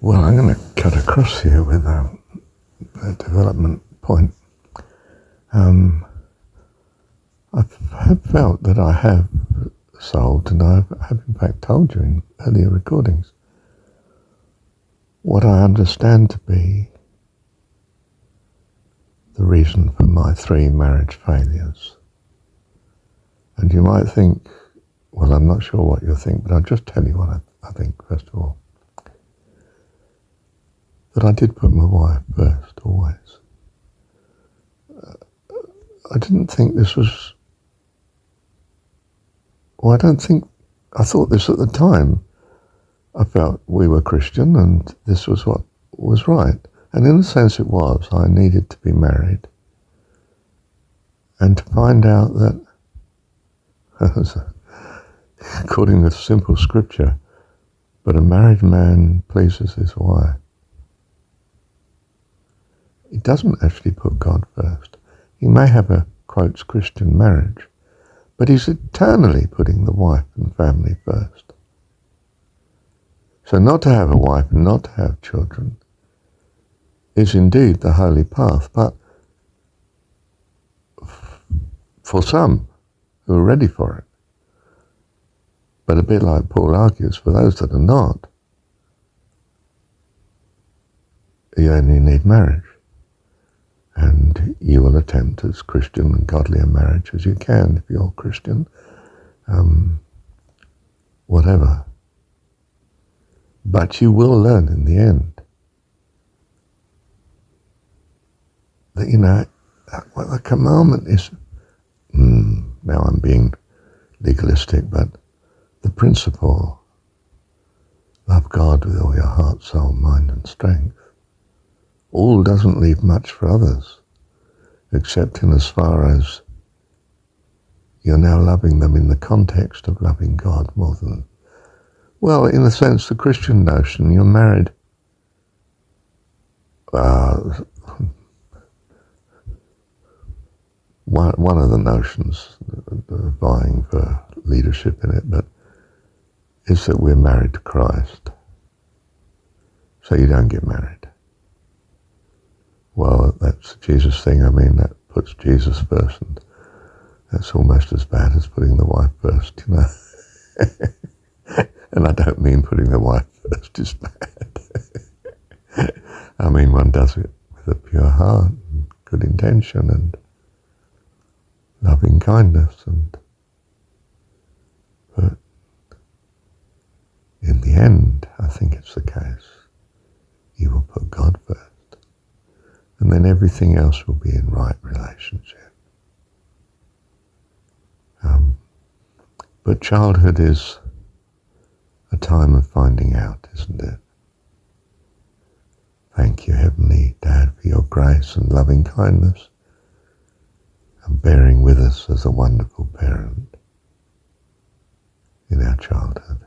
Well, I'm going to cut across here with a development point. I have felt that I have solved, and I have in fact told you in earlier recordings, what I understand to be the reason for my 3 marriage failures. And you might think, well, I'm not sure what you'll think, but I'll just tell you what I think, first of all. That I did put my wife first, always. I didn't think this was... Well, I thought this at the time. I felt we were Christian and this was what was right. And in a sense it was. I needed to be married. And to find out that, according to simple scripture, but a married man pleases his wife. He doesn't actually put God first. He may have a, quotes, Christian marriage, but he's eternally putting the wife and family first. So not to have a wife and not to have children is indeed the holy path, but for some who are ready for it, but a bit like Paul argues, for those that are not, you only need marriage. And you will attempt as Christian and godly a marriage as you can if you're Christian, whatever. But you will learn in the end that, the commandment is, now I'm being legalistic, but the principle, love God with all your heart, soul, mind and strength, all doesn't leave much for others, except in as far as you're now loving them in the context of loving God more than, well, in a sense, the Christian notion, you're married. One of the notions, vying for leadership in it, but is that we're married to Christ. So you don't get married. Well, that's a Jesus thing. I mean, that puts Jesus first, and that's almost as bad as putting the wife first, And I don't mean putting the wife first is bad. I mean, one does it with a pure heart and good intention and loving kindness, but in the end, I think it's the case. You will put God first. And then everything else will be in right relationship. But childhood is a time of finding out, isn't it? Thank you, Heavenly Dad, for your grace and loving kindness and bearing with us as a wonderful parent in our childhood,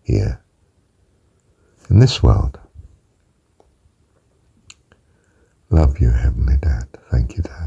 here, in this world. Love you, Heavenly Dad. Thank you, Dad.